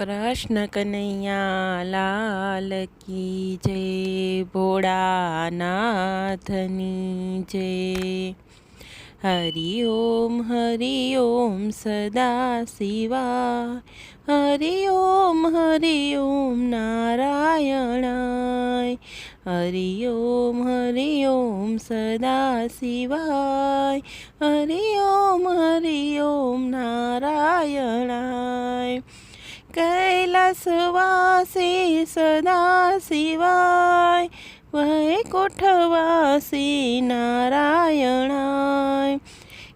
कृष्ण कन्हैया लाल की जय, भोळानाथनी जय। हरि ओम सदा शिवा, हरि ओम नारायणाय, हरि ओम सदा शिवाय, हरि ओम नारायणाय। कैलासवासी सदा शिवाय, वैकुंठवासी नारायणाय।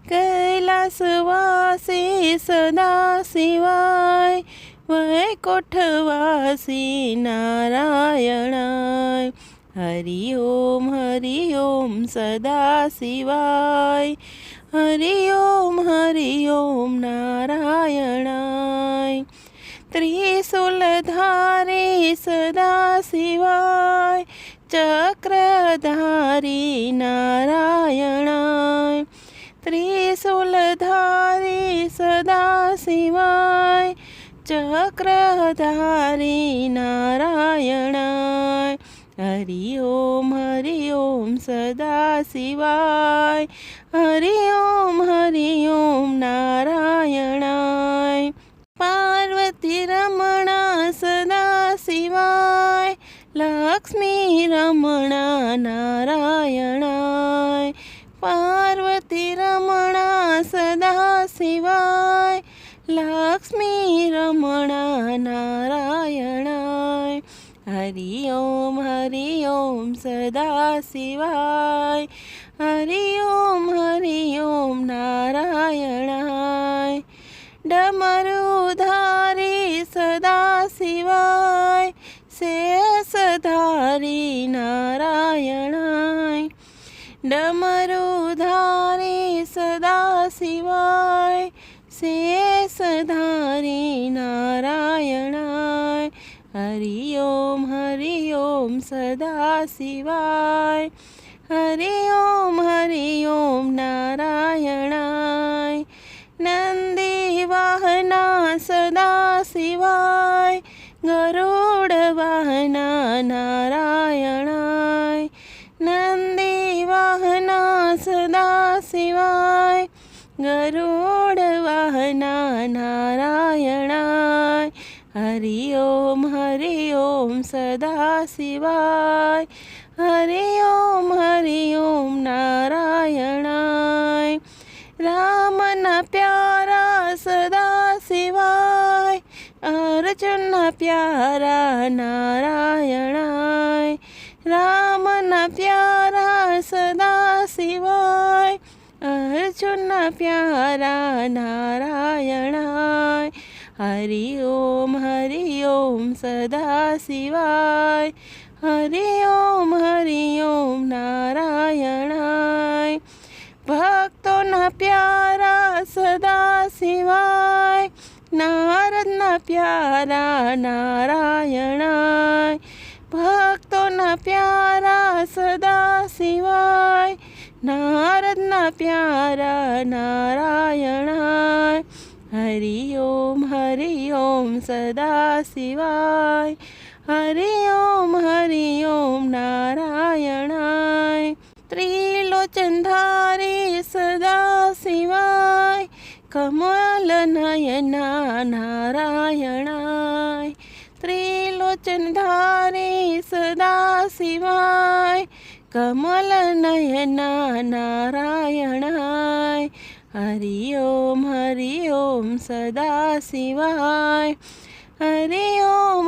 कैलासवासी सदा शिवाय, वैकुंठवासी नारायणाय। हरि ओम सदा शिवाय, हरि ओम नारायणाय। त्रिशूलधारी सदा शिवाय, चक्रधारी नारायणाय। त्रिशूलधारी सदा शिवाय, चक्रधारी नारायणाय। हरि ओम सदा शिवाय, हरि ओम नारायणाय। पार्वती रमणा सदा शिवाय, लक्ष्मी रमणा नारायणाय। पार्वती रमणा सदा शिवाय, लक्ष्मी रमणा नारायणाय। हरि ओम सदा शिवाय, हरि ओम नारायणाय। डमरुधारी सदा शिवाय, शेषधारी नारायणाय। डमरुधारी सदा शिवाय, शेषधारी नारायणाय। हरि ओम सदा शिवाय, हरि ओम नारायणाय। नंदी वाहना सदा शिवाय, गरुड वाहना नारायणाय। नंदी वाहना सदा शिवाय, गरुड वाहना नारायणाय। हरि ओम सदा शिवाय, हरि ओम नारायणाय। रामन प्यारा सदा शिवाय, अर्जुन प्यारा नारायणाय। रामन प्यारा सदा शिवाय, अर्जुन प्यारा नारायणाय। हरि ओम सदा शिवाय, हरि ओम नारायणाय। भक्तों न प्यारा सदा शिवाय, नारद न प्यारा नारायणाय। भक्तों न प्यारा सदा शिवाय, नारद न प्यारा नारायणाय। हरि ओम सदा शिवाय, हरि ओम नारायणाय। त्रिलोचनधारी सदा शिवाय, कमल नयना नारायणाय। त्रिलोचनधारी सदा शिवाय, कमल नयना नारायणाय। हरि ओम सदा शिवाय, हरि ओम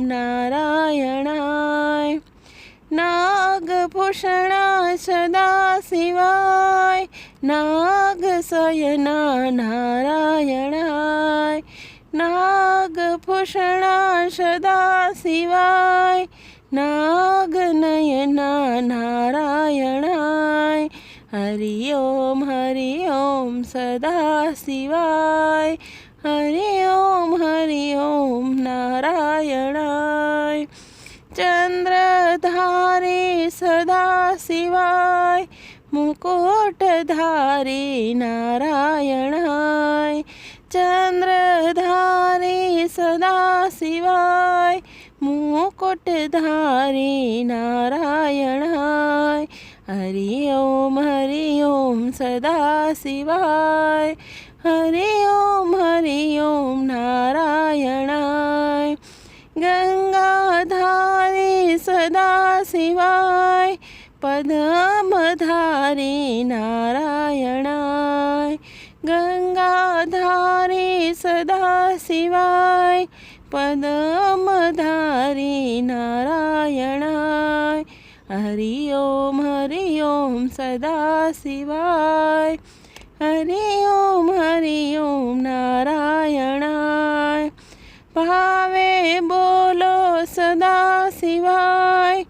नारायणाय। नागभूषणा सदा शिवाय, नागशयना नारायणाय। नागभूषणा सदा शिवाय, नागनयना नारायणाय। हरि ओम सदा शिवाय, हरि ओम नारायणाय। चंद्रधारी सदा शिवाय, मुकुटधारी नारायणाय। चंद्रधारी સદા શિવાય મુકુટધારી નારાયણાય હરિ ઓમ સદા શિવાય હરિ ઓમ નારાયણાય ગંગાધારી સદા શિવાય પદ્મધારી નારાયણાય ગંગાધારી સદા શિવાય પદ્મધારી નારાયણાય હરિ ઓમ સદા શિવાય હરિ ઓમ નારાયણાય ભાવે બોલો સદા શિવાય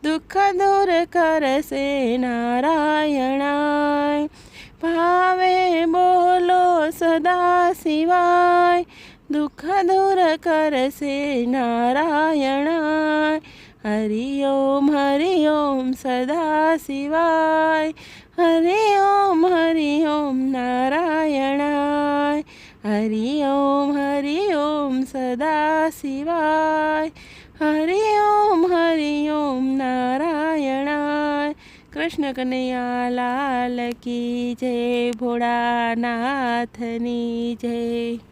દુઃખ દૂર કરશે નારાયણાય ભાવે બોલો સદા શિવાય દુઃખ દૂર કરશે નારાયણાય હરિ ઓમ સદા શિવાય હરિ ઓમ નારાયણાય હરિ ઓમ સદા શિવાય હરિ ઓમ નારાયણાય કૃષ્ણ કનૈયા લાલ કી જય ભોળાનાથની જય